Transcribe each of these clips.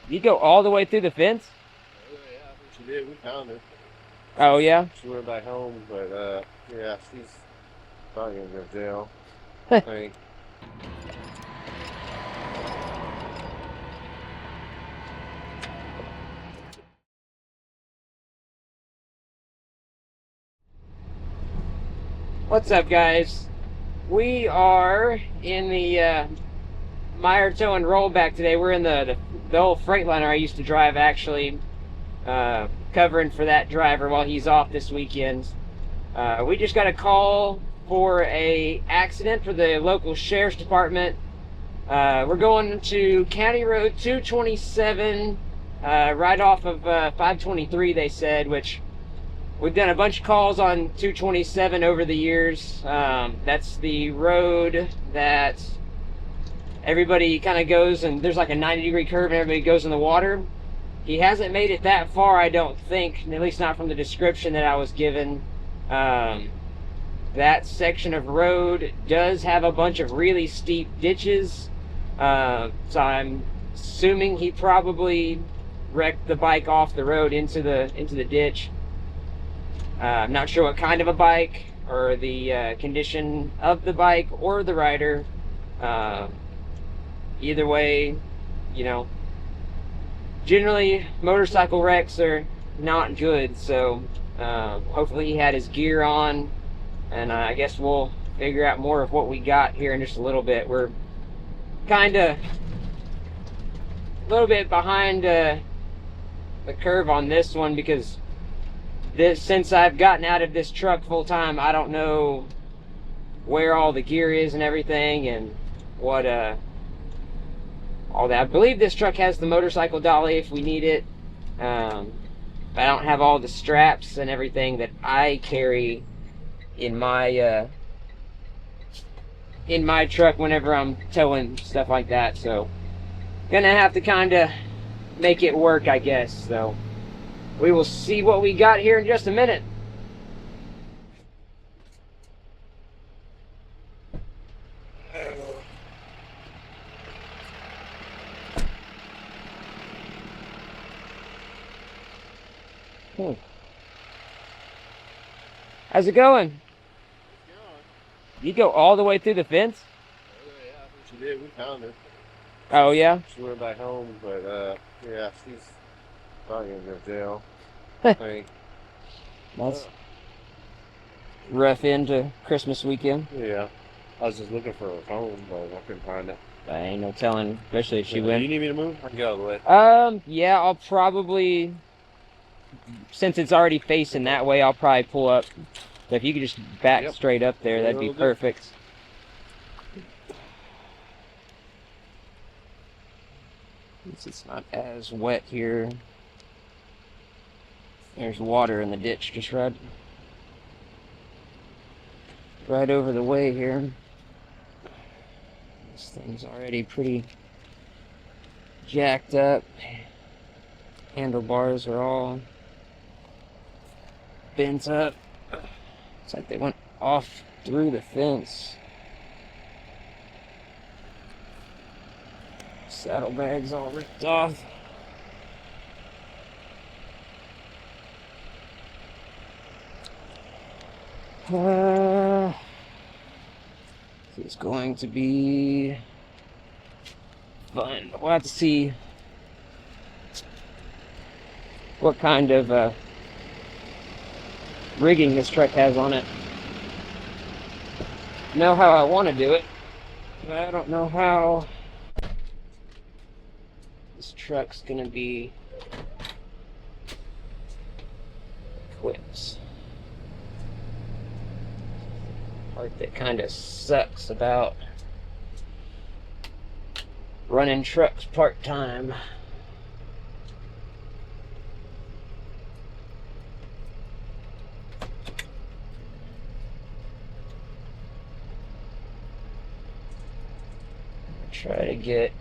You go all the way through the fence? Oh, yeah, I think she did. We found her. Oh, yeah? She went back home, but, yeah, she's probably gonna go to jail, I think. What's up, guys? We are in the Meyer Tow and Rollback today. We're in the old Freightliner I used to drive, actually, covering for that driver while he's off this weekend. We just got a call for a accident for the local sheriff's department. We're going to County Road 227, right off of 523, they said, which we've done a bunch of calls on 227 over the years. That's the road that everybody kind of goes, and there's like a 90-degree curve and everybody goes in the water. He hasn't made it that far, I don't think, at least not from the description that I was given. That section of road does have a bunch of really steep ditches, so I'm assuming he probably wrecked the bike off the road into the ditch. I'm not sure what kind of a bike, or the condition of the bike, or the rider. Either way, you know, generally motorcycle wrecks are not good, so hopefully he had his gear on, and I guess we'll figure out more of what we got here in just a little bit. We're kind of a little bit behind the curve on this one, because since I've gotten out of this truck full time, I don't know where all the gear is and everything, and what all that. I believe this truck has the motorcycle dolly if we need it. But I don't have all the straps and everything that I carry in my truck whenever I'm towing stuff like that. So gonna have to kind of make it work, I guess. So we will see what we got here in just a minute. How's it going? You go all the way through the fence? Oh, yeah, I think she did. We found her. Oh, yeah? She went back home, but, yeah, she's probably gonna go to jail, I think. That's rough end to Christmas weekend. Yeah. I was just looking for her phone, but I couldn't find it. I ain't no telling, especially if she Do went. you need me to move? I can go all the way. Yeah, I'll probably, since it's already facing that way, I'll probably pull up. So if you could just back straight up there, that'd be perfect. It's not as wet here. There's water in the ditch just right over the way here. This thing's already pretty jacked up. Handlebars are all bent up. It's like they went off through the fence. Saddlebags all ripped off. It's going to be fun. We'll have to see what kind of rigging this truck has on it. I know how I want to do it, but I don't know how this truck's gonna be equipped. Part that kind of sucks about running trucks part-time. Try to get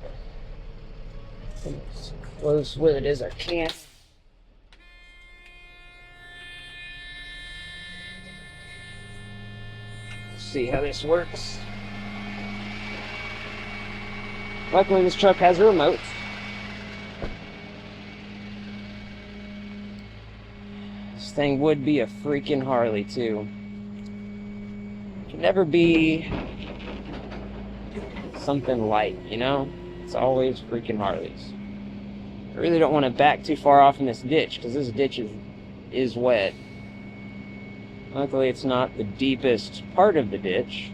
as close with it as I can. See how this works. Luckily this truck has a remote. thing would be a freaking Harley too. It can never be something light, you know? It's always freaking Harleys. I really don't want to back too far off in this ditch, because this ditch is wet. Luckily, it's not the deepest part of the ditch.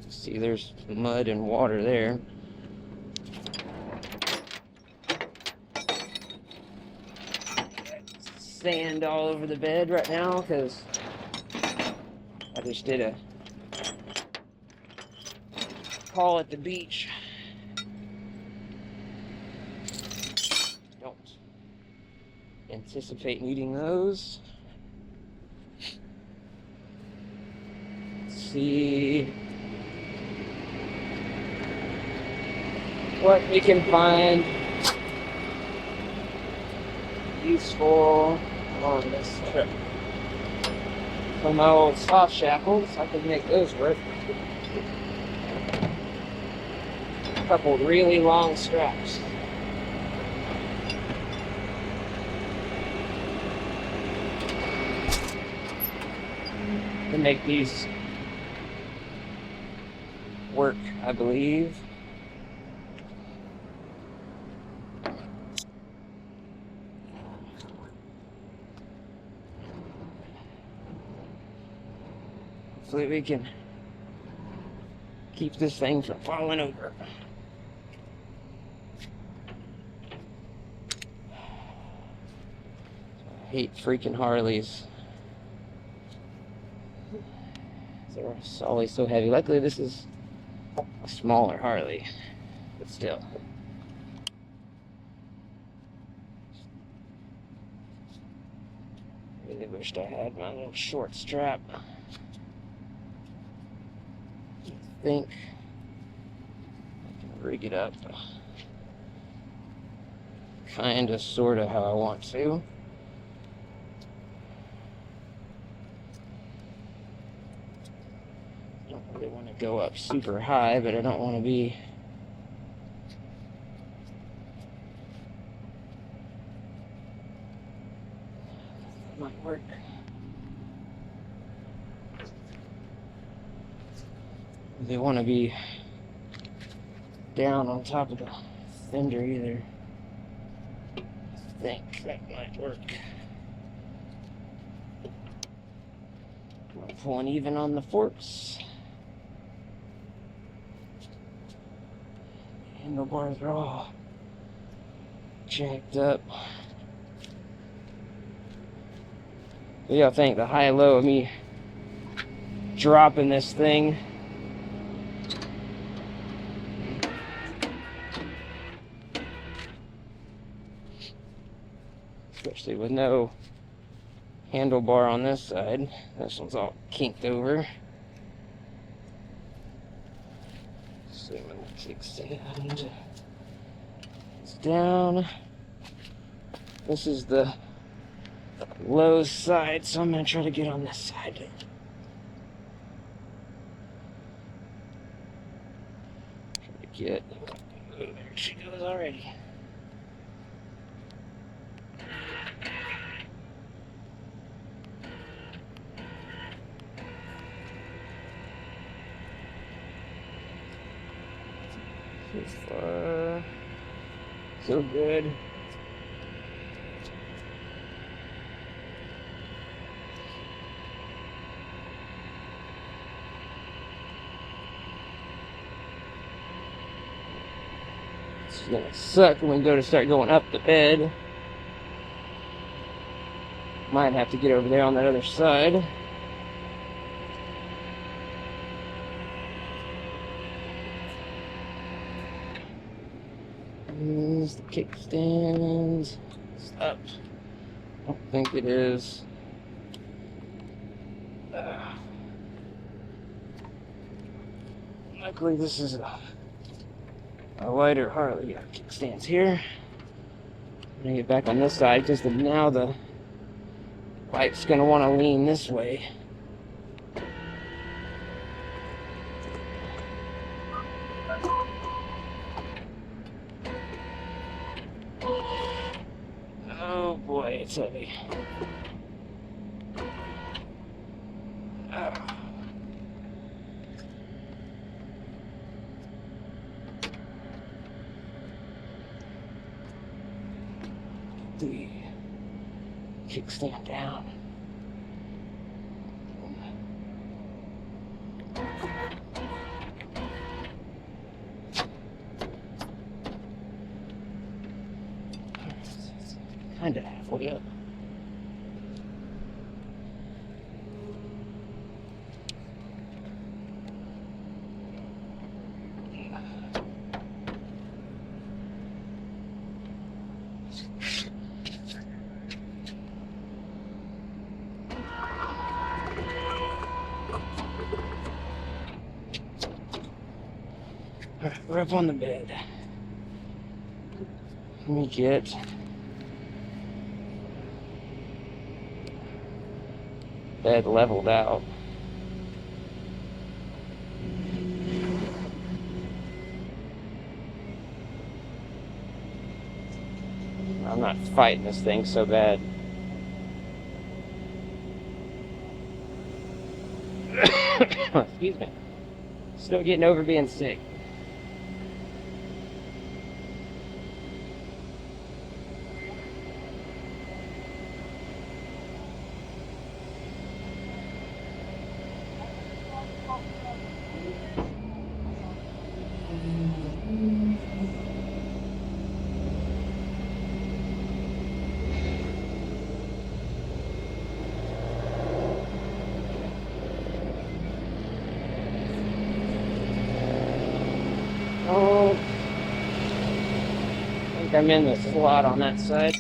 See, there's mud and water there. Sand all over the bed right now because I just did a call at the beach. Don't anticipate needing those. Let's see what we can find useful on this trip. From my old soft shackles, I could make those work. A couple really long straps. To make these work, I believe. Hopefully we can keep this thing from falling over. I hate freaking Harleys. They're always so heavy. Luckily this is a smaller Harley, but still. Really wished I had my little short strap. I think I can rig it up kinda sorta how I want to. I don't really want to go up super high, but I don't want to be might work. They want to be down on top of the fender either. I think that might work. I'm pulling even on the forks. Handlebars are all jacked up. What do y'all think? The high-low of me dropping this thing. Especially with no handlebar on this side. This one's all kinked over. Assuming the kickstand is down. This is the low side, so I'm going to try to get on this side. Try to get. Oh, there she goes already. So far, so good. It's gonna suck when we go to start going up the bed. Might have to get over there on that other side. Is the kickstand up? I don't think it is. Luckily, this is a lighter Harley. Kickstand's here. I'm gonna get back on this side because now the Bike's gonna want to lean this way. Oh boy, it's heavy. The kickstand down. Kind of halfway up. Alright, we're up on the bed. Let me get bed leveled out. I'm not fighting this thing so bad. Excuse me. Still getting over being sick. Oh, I think I'm in the slot on that side.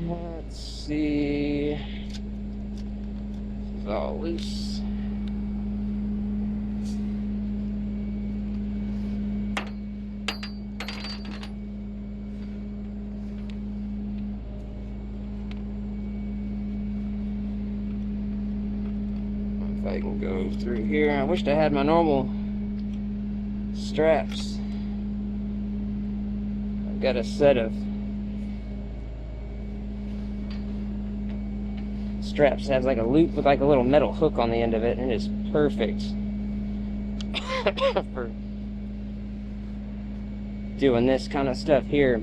Let's see. It's all loose. I can go through here. I wished I had my normal straps. I've got a set of straps that has like a loop with like a little metal hook on the end of it, and it is perfect for doing this kind of stuff here.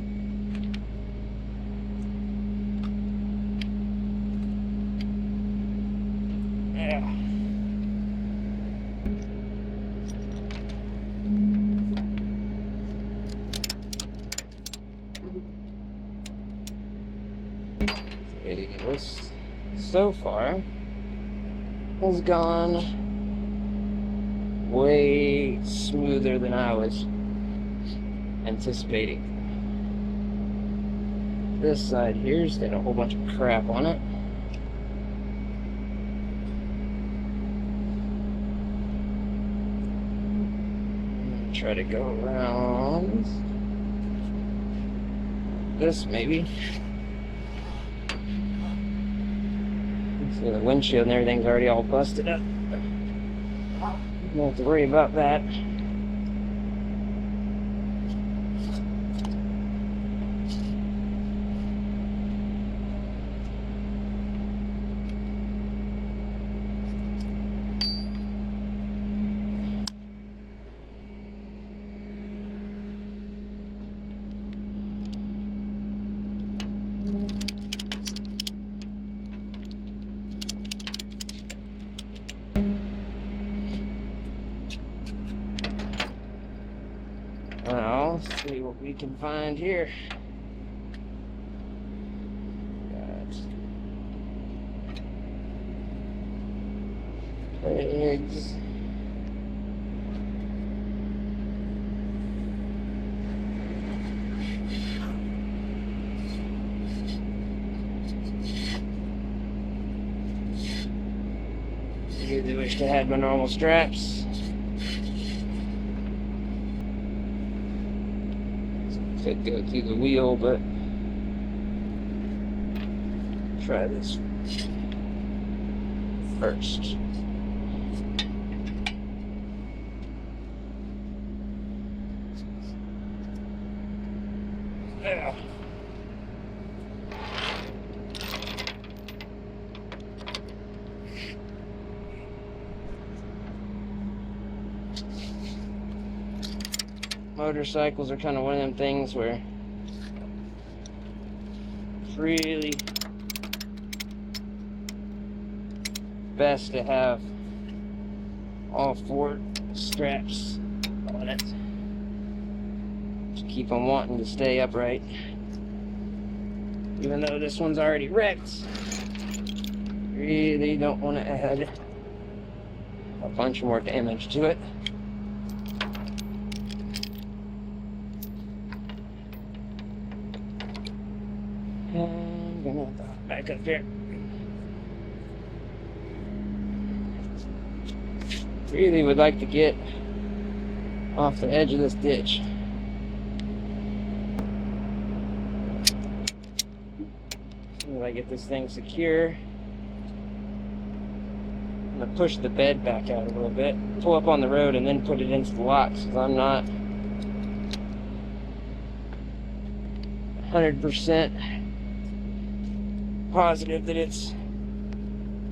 Yeah. This so far has gone way smoother than I was anticipating. This side here's got a whole bunch of crap on it. I'm gonna try to go around this maybe. So the windshield and everything's already all busted up. Don't have to worry about that. Well, let's see what we can find here. Got eggs. Really wished I had my normal straps. could go through the wheel, but try this first. Yeah. Motorcycles are kind of one of them things where it's really best to have all 4 straps on it to keep them wanting to stay upright. Even though this one's already wrecked, really don't want to add a bunch more damage to it. I'm gonna back up here. Really would like to get off the edge of this ditch. As soon as I get this thing secure, I'm gonna push the bed back out a little bit, pull up on the road, and then put it into the locks, because I'm not 100% positive that it's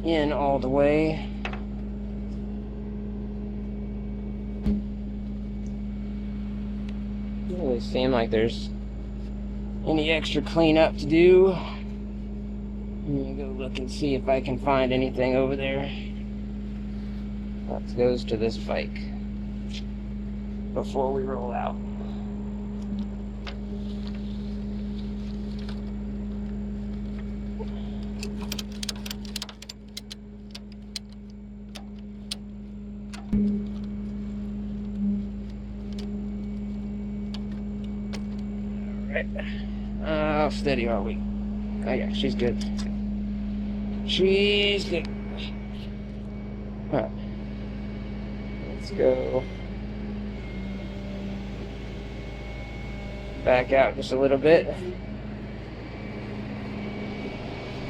in all the way. Doesn't really seem like there's any extra cleanup to do. Let me go look and see if I can find anything over there. That goes to this bike before we roll out. How steady are we? Oh yeah, she's good. She's good. Alright. Let's go back out just a little bit.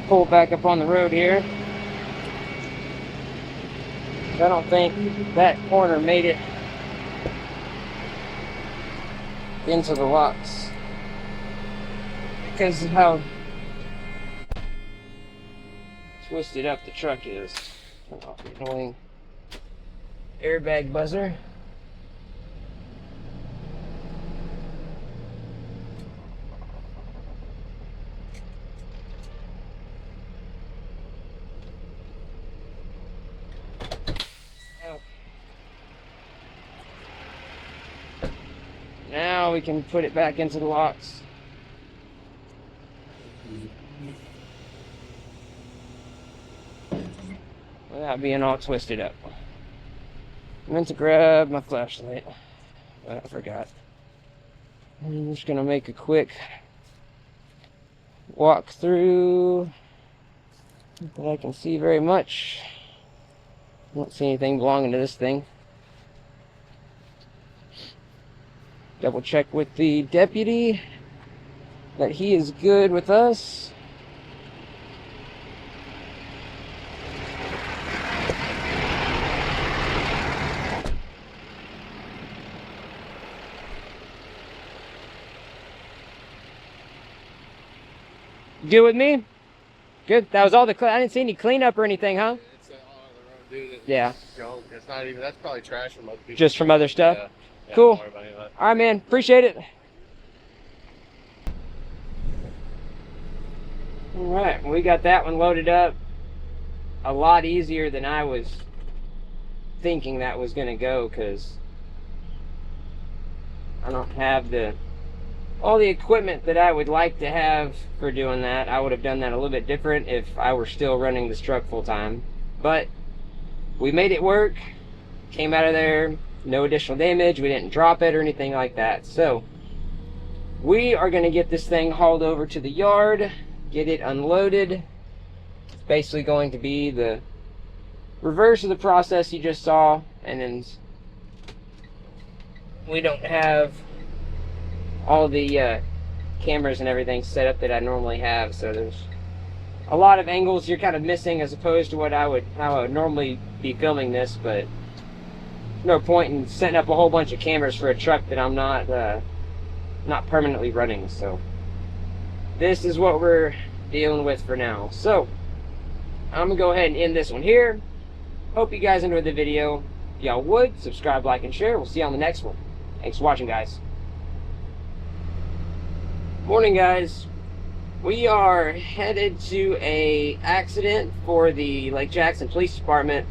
Pull back up on the road here. I don't think that corner made it into the locks because of how twisted up the truck is. Turn off the annoying airbag buzzer. Now we can put it back into the locks. Without being all twisted up. I meant to grab my flashlight, but I forgot. I'm just gonna make a quick walk through. Not that I can see very much. I don't see anything belonging to this thing. Double check with the deputy that he is good with us. Good with me? Good. That was all the I didn't see any cleanup or anything, huh? It's all on the road, dude. Yeah. Junk. It's not even. That's probably trash from other people. Just from other stuff? Yeah. Yeah, cool. don't worry about any of that. All right, man. Appreciate it. All right. We got that one loaded up a lot easier than I was thinking that was going to go, because I don't have all the equipment that I would like to have for doing that. I would have done that a little bit different if I were still running this truck full time. But we made it work. Came out of there, no additional damage. We didn't drop it or anything like that. So we are going to get this thing hauled over to the yard, get it unloaded. It's basically going to be the reverse of the process you just saw, and then we don't have all the cameras and everything set up that I normally have. So there's a lot of angles you're kind of missing as opposed to how I would normally be filming this. But no point in setting up a whole bunch of cameras for a truck that I'm not permanently running. So this is what we're dealing with for now. So I'm gonna go ahead and end this one here. Hope you guys enjoyed the video. If y'all would, subscribe, like, and share. We'll see you on the next one. Thanks for watching, guys. Morning, guys. We are headed to a accident for the Lake Jackson Police Department.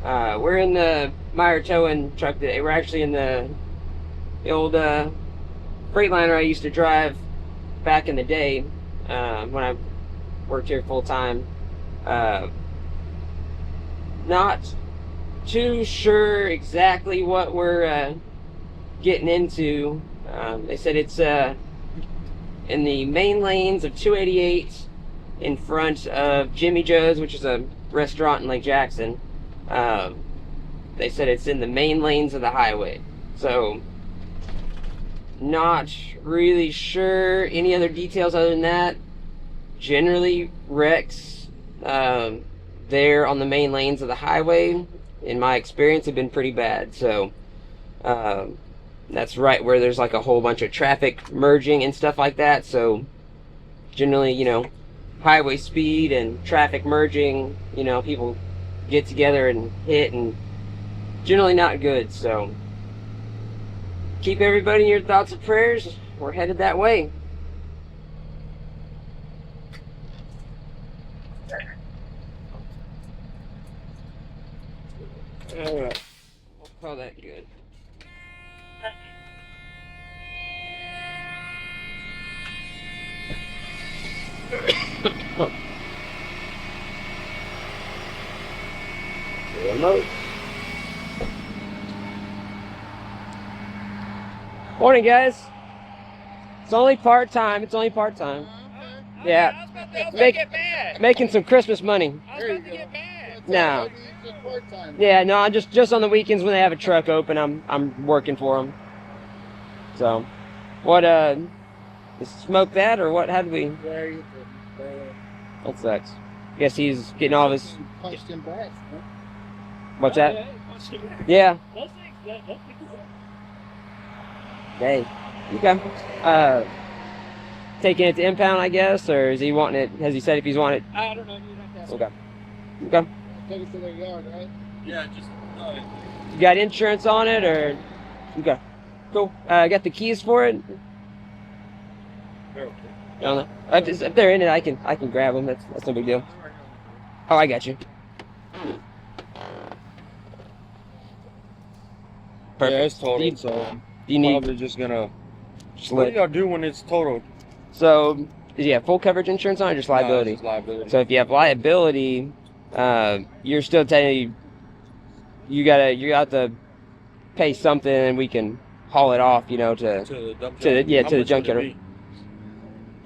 We're in the Meyer towing truck today. We're actually in the old Freightliner I used to drive back in the day when I worked here full time. Not too sure exactly what we're getting into. They said it's in the main lanes of 288 in front of Jimmy Joe's, which is a restaurant in Lake Jackson. They said it's in the main lanes of the highway. So not really sure any other details other than that. Generally wrecks there on the main lanes of the highway, in my experience, have been pretty bad. So that's right where there's like a whole bunch of traffic merging and stuff like that. So generally, you know, highway speed and traffic merging, you know, people get together and hit, and generally not good. So keep everybody in your thoughts and prayers. We're headed that way. Alright, we'll call that good. Remote. Morning, guys. It's only part-time. It's only part-time. Yeah. I was about to get mad. Making some Christmas money. I was about to get mad. No. Yeah, no, I'm just on the weekends when they have a truck open, I'm working for them. So, what smoke that or what? How did we? That sucks. Guess he's getting all his. Punched him back. What's that? Yeah. Hey. Okay. Taking it to impound, I guess, or is he wanting it? Has he said if he's wanting it? I don't know. You'd have to ask. Okay. Okay. Take it to their yard, right? Yeah, just. You got insurance on it, or? Okay. Cool. Got the keys for it. I don't know. If they're in it, I can grab them. That's no big deal. Oh, I got you. Perfect. Yeah, it's totaled, so Do you need? probably just gonna. What do y'all do when it's totaled? So, do you have full coverage insurance on it, or just liability? No, it's just liability. So if you have liability, you're still telling you got to pay something, and we can haul it off, you know, to the dump to the How much would it junkyard. be?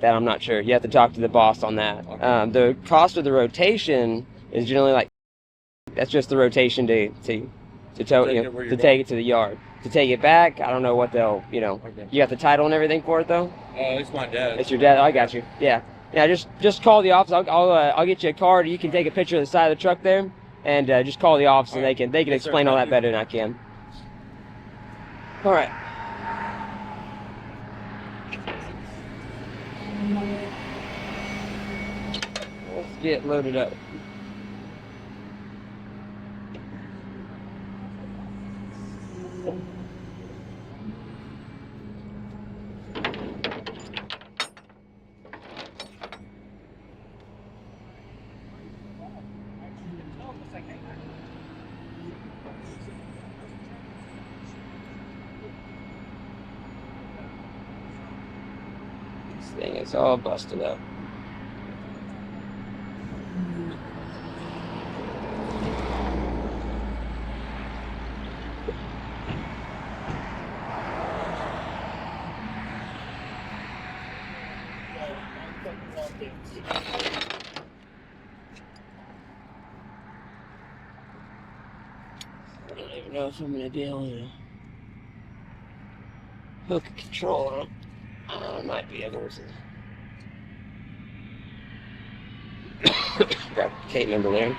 That I'm not sure. You have to talk to the boss on that. Okay. The cost of the rotation is generally like, that's just the rotation to tow, you know, to take it to the yard. To take it back, I don't know what they'll, you know. Okay. You got the title and everything for it though? It's my dad. It's your dad. I got you. Yeah. Yeah. Just call the office. I'll get you a card. You can take a picture of the side of the truck there, and just call the office, and they can Yes, sir. explain all that better than I can. All right. Let's get loaded up. This thing is all busted up. I don't even know if I'm gonna be able to hook a control on it. Might be able to grab the tape number there.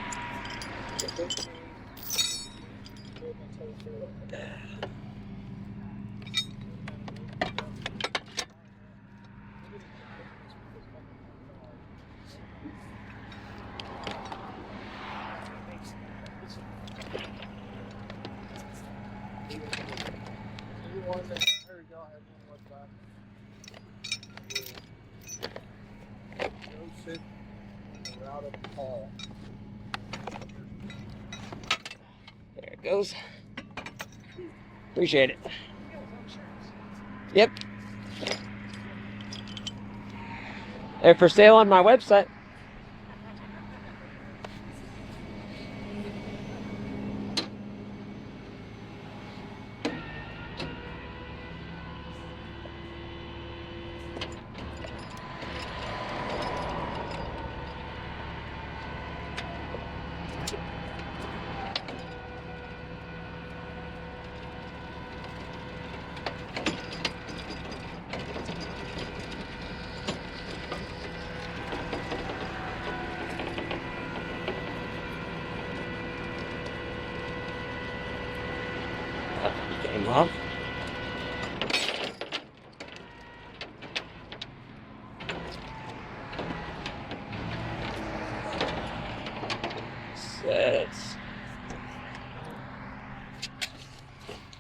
There it goes. Appreciate it. Yep. They're for sale on my website. Came off. Sets.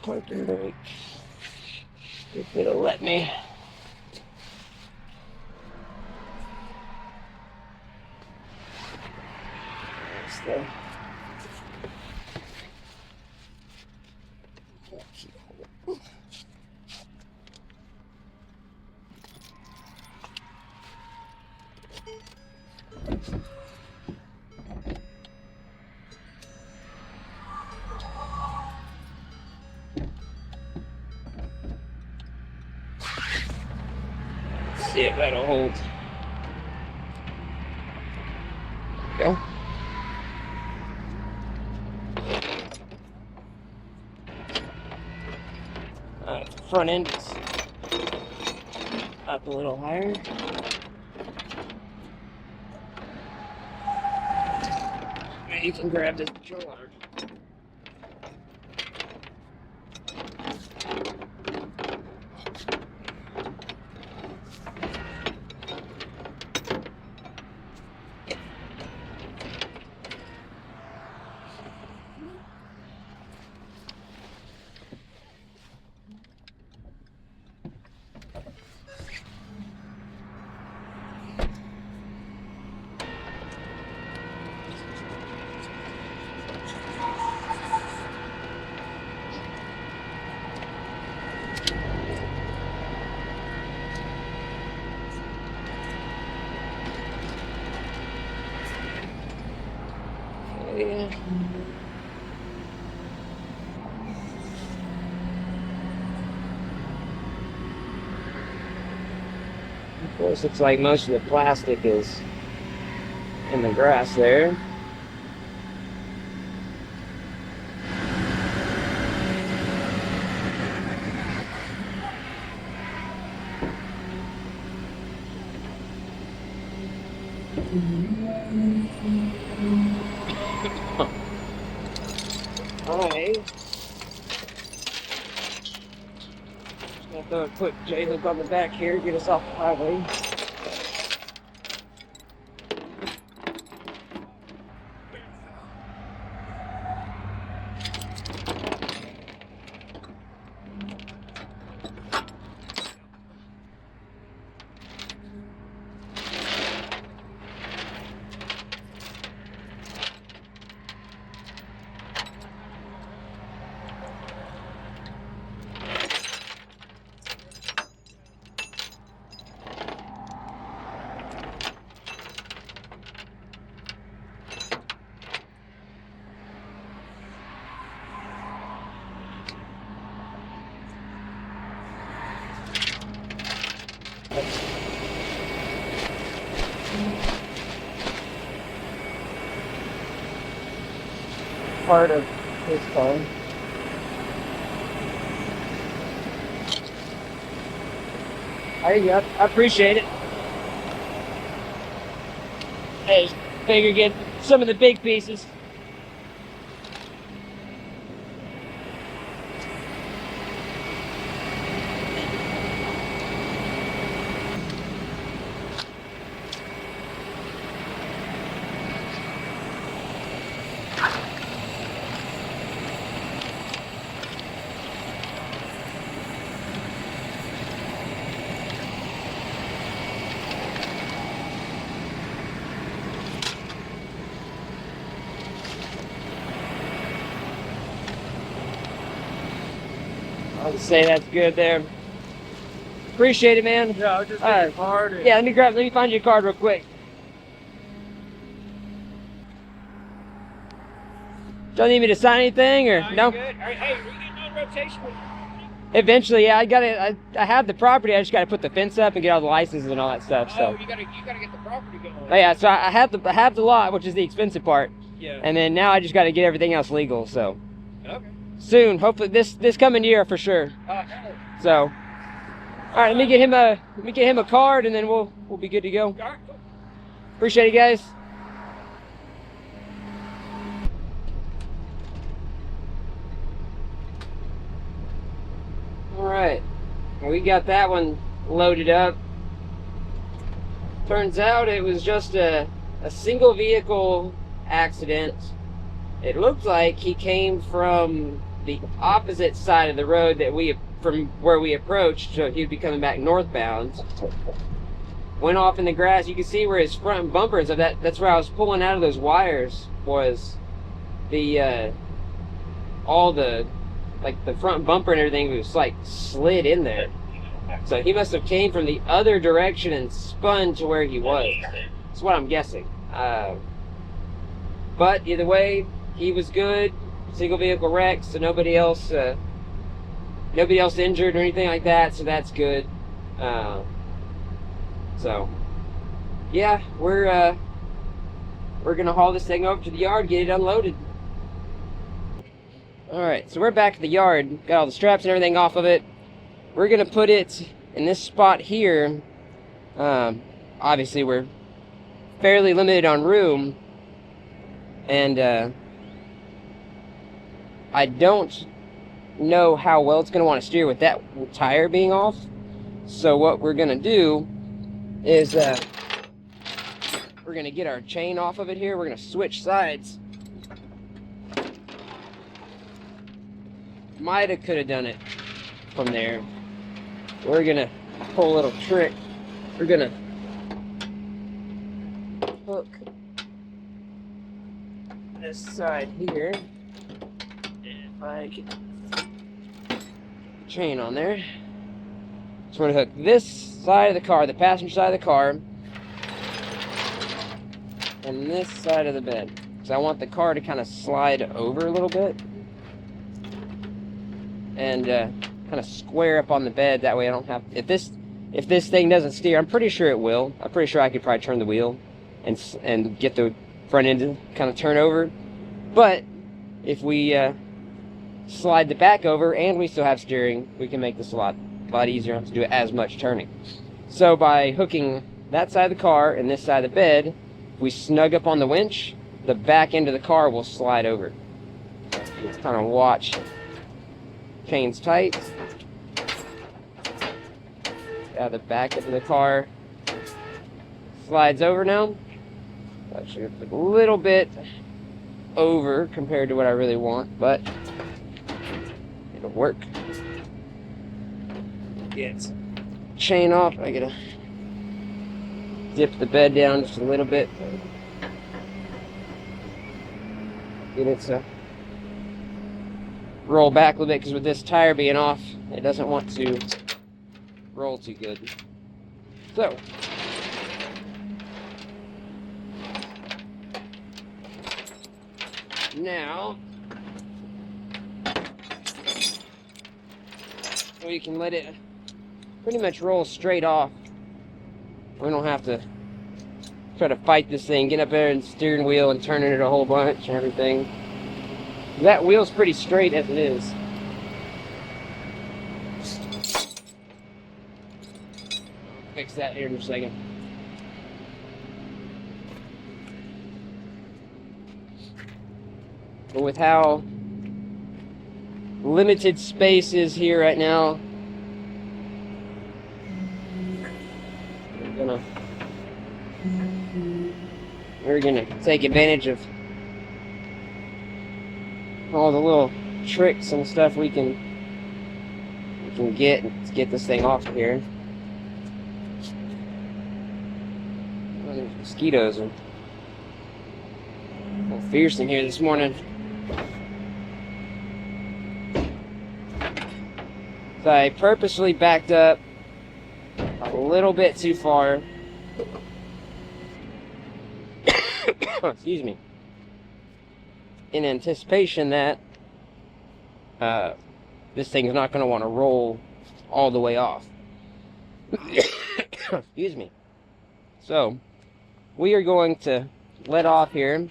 Parking brake. If it'll let me. That's the see if that'll hold. Go. Front end is up a little higher. Now you can grab this control arm. Yeah. Of course, looks like most of the plastic is in the grass there. Alright. Gonna throw a quick J-hook on the back here, get us off the highway. Part of his car. There you go. I appreciate it. Hey, figure get some of the big pieces. I'll just say that's good there. Appreciate it, man. Yeah, I'll just All get right. your card. And... Yeah, let me find your card real quick. Don't need me to sign anything or no? Good. All right, hey, are you getting on rotation? Eventually, yeah. I have the property. I just gotta put the fence up and get all the licenses and all that stuff. Oh, So. you gotta get the property going. But yeah, so I have the lot, which is the expensive part, Yeah. and then now I just got to get everything else legal. So Okay. soon, hopefully this coming year for sure. So, all right, let me get him a card, and then we'll be good to go. All right, cool. Appreciate it, guys. All right, we got that one loaded up. Turns out it was just a single vehicle accident. It looked like he came from the opposite side of the road from where we approached, so he'd be coming back northbound. Went off in the grass. You can see where his front bumpers of that's where I was pulling out of those wires, was the all the the front bumper and everything was like slid in there. So he must have came from the other direction and spun to where he was. That's what I'm guessing. But either way, he was good. Single vehicle wreck, so nobody else injured or anything like that. So that's good. So yeah, we're gonna haul this thing over to the yard, get it unloaded. All right, so we're back at the yard. Got all the straps and everything off of it. We're gonna put it in this spot here. Obviously we're fairly limited on room, and I don't know how well it's gonna want to steer with that tire being off. So what we're gonna do is we're gonna get our chain off of it here. We're gonna switch sides. Could have done it from there. We're gonna pull a little trick. We're gonna hook this side here. If I get the chain on there. So we're gonna hook this side of the car, the passenger side of the car, and this side of the bed. So I want the car to kind of slide over a little bit and kind of square up on the bed. That way I don't have, if this thing doesn't steer, I'm pretty sure it will. I'm pretty sure I could probably turn the wheel and get the front end to kind of turn over. But if we slide the back over and we still have steering, we can make this a lot easier. Not to do as much turning. So by hooking that side of the car and this side of the bed, if we snug up on the winch, the back end of the car will slide over. Just kind of watch. Chain's tight. The back of the car slides over now. Actually, it's a little bit over compared to what I really want, but it'll work. Get chain off. I gotta dip the bed down just a little bit. Get it to roll back a little bit, because with this tire being off, it doesn't want to roll too good. So now we can let it pretty much roll straight off. We don't have to try to fight this thing, get up there and steering wheel and turning it a whole bunch and everything. That wheel's pretty straight as it is. fix that here in a second. But with how limited space is here right now, we're gonna take advantage of all the little tricks and stuff we can get to get this thing off of here. Oh, there's mosquitoes are fearsome here this morning. So I purposely backed up a little bit too far. Excuse me. In anticipation that this thing is not going to want to roll all the way off. Excuse me. So we are going to let off here.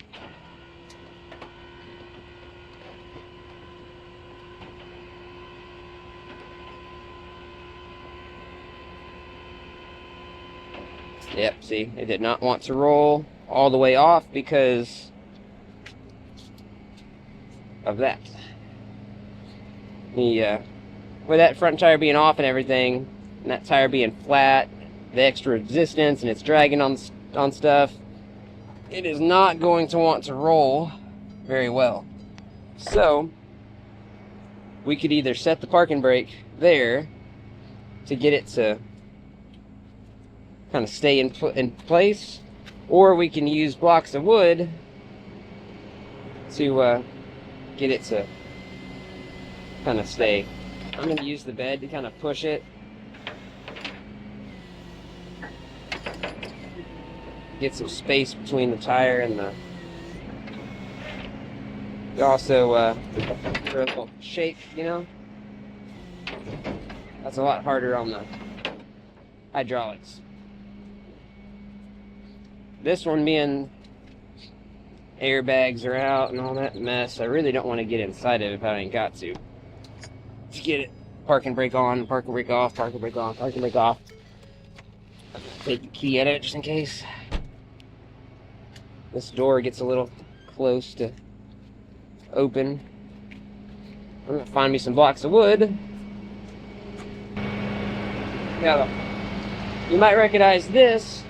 Yep, see, it did not want to roll all the way off because of that. With that front tire being off and everything, and that tire being flat, the extra resistance, and it's dragging on stuff, it is not going to want to roll very well. So we could either set the parking brake there to get it to kind of stay in place, or we can use blocks of wood to get it to kind of stay. I'm going to use the bed to kind of push it. Get some space between the tire and the... Also, for a little shake, you know? That's a lot harder on the hydraulics. This one being airbags are out and all that mess, I really don't want to get inside of it if I ain't got to. Just get it. Parking brake on, parking brake off, parking brake on, parking brake off. I'm gonna take the key out of it just in case. This door gets a little close to open. I'm gonna find me some blocks of wood. Now, you might recognize this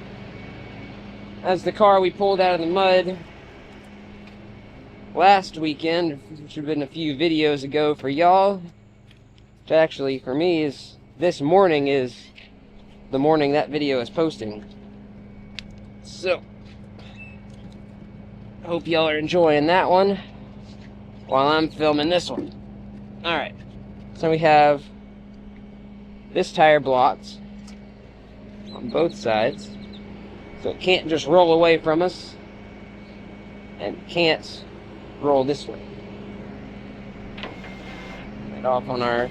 as the car we pulled out of the mud last weekend, which would have been a few videos ago for y'all. Which actually, for me, is this morning is the morning that video is posting. So, I hope y'all are enjoying that one while I'm filming this one. Alright, so we have this tire blocked on both sides. So it can't just roll away from us, and can't roll this way. Get off on our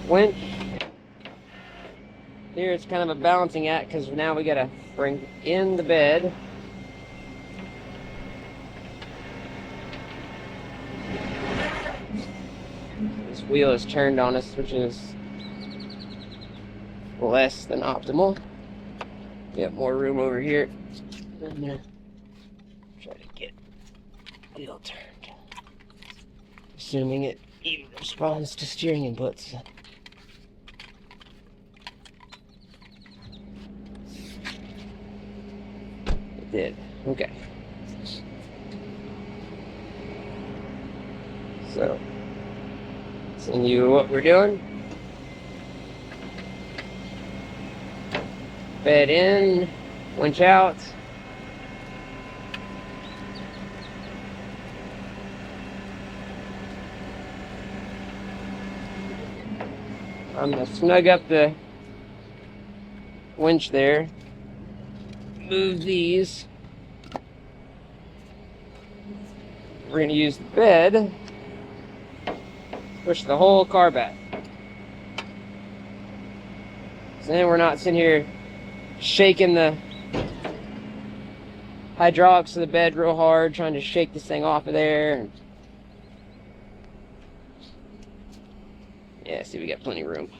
winch. Here it's kind of a balancing act because now we gotta bring in the bed. This wheel is turned on us, which is less than optimal. We have more room over here. And try to get the wheel turned. Assuming it even responds to steering inputs. It did. Okay. So, seeing you what we're doing. Bed in, winch out. I'm going to snug up the winch there. Move these. We're going to use the bed. Push the whole car back. So then we're not sitting here shaking the hydraulics of the bed real hard, trying to shake this thing off of there. Yeah, see, we got plenty of room.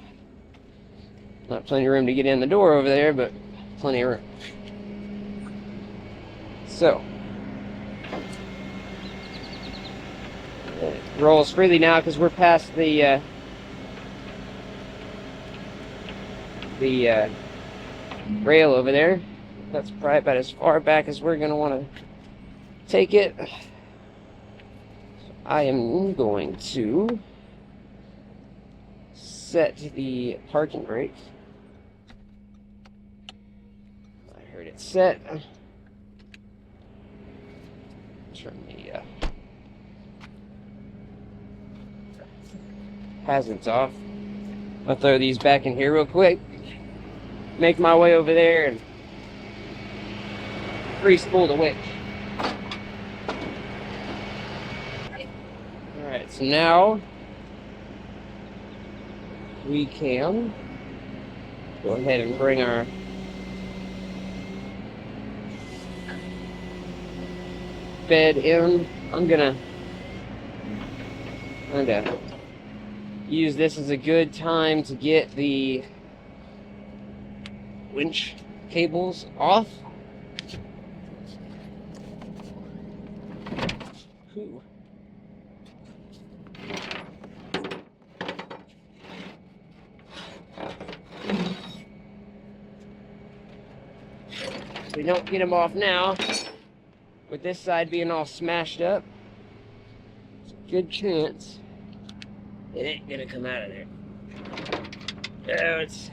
Not plenty of room to get in the door over there, but plenty of room. So, it rolls freely now because we're past the rail over there. That's probably about as far back as we're going to want to take it. So I am going to set the parking brake. I heard it set. Turn the hazards off. I'll throw these back in here real quick. Make my way over there and free spool the winch. Alright, so now we can go ahead and bring our bed in. I'm gonna use this as a good time to get the winch cables off. Ooh. If we don't get them off now, with this side being all smashed up, there's a good chance it ain't gonna come out of there. Oh, it's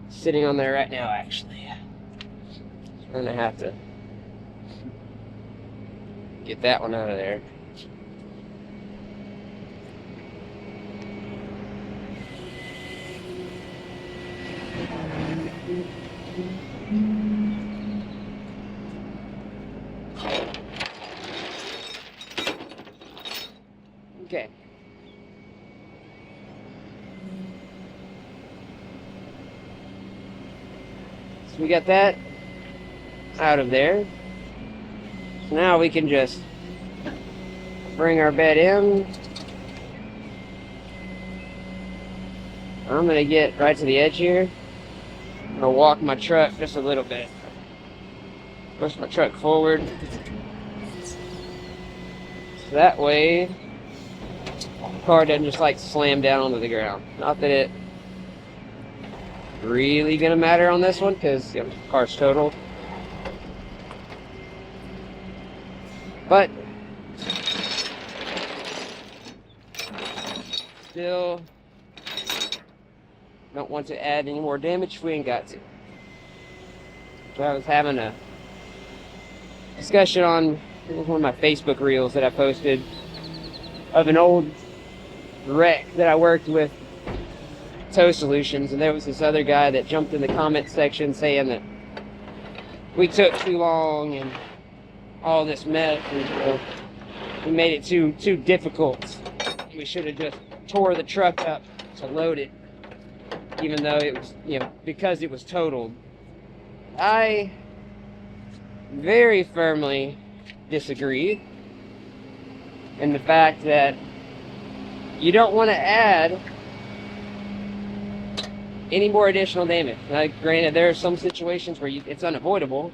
sitting on there right now, actually. So we're gonna have to get that one out of there. Okay. So we got that out of there. So now we can just bring our bed in. I'm gonna get right to the edge here. I'm gonna walk my truck just a little bit. Push my truck forward. So that way the car doesn't just like slam down onto the ground. Not that it really gonna matter on this one because the car's totaled. But still don't want to add any more damage if we ain't got to. So I was having a discussion on one of my Facebook reels that I posted of an old wreck that I worked with Tow Solutions, and there was this other guy that jumped in the comment section saying that we took too long and all this mess, and we made it too difficult. We should have just tore the truck up to load it, even though it was, because it was totaled. I very firmly disagree in the fact that you don't want to add any more additional damage. Now, granted, there are some situations where it's unavoidable,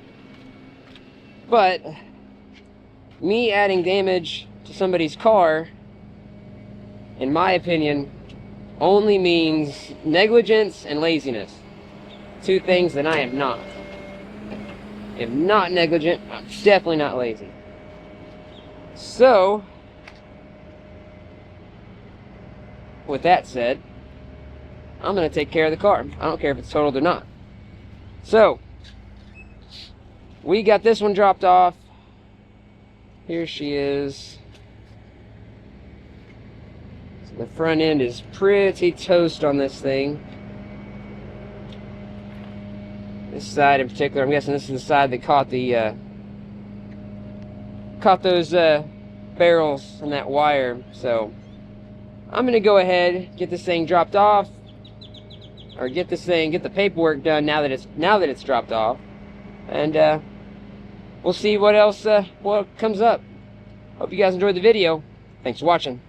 but me adding damage to somebody's car, in my opinion, only means negligence and laziness. Two things that I am not. I'm not negligent. I'm definitely not lazy. So, with that said, I'm going to take care of the car. I don't care if it's totaled or not. So, we got this one dropped off. Here she is. So the front end is pretty toast on this thing. This side in particular, I'm guessing this is the side that caught the caught those barrels and that wire. So I'm gonna go ahead, get this thing dropped off, or get the paperwork done now that it's dropped off, and we'll see what else what comes up. Hope you guys enjoyed the video. Thanks for watching.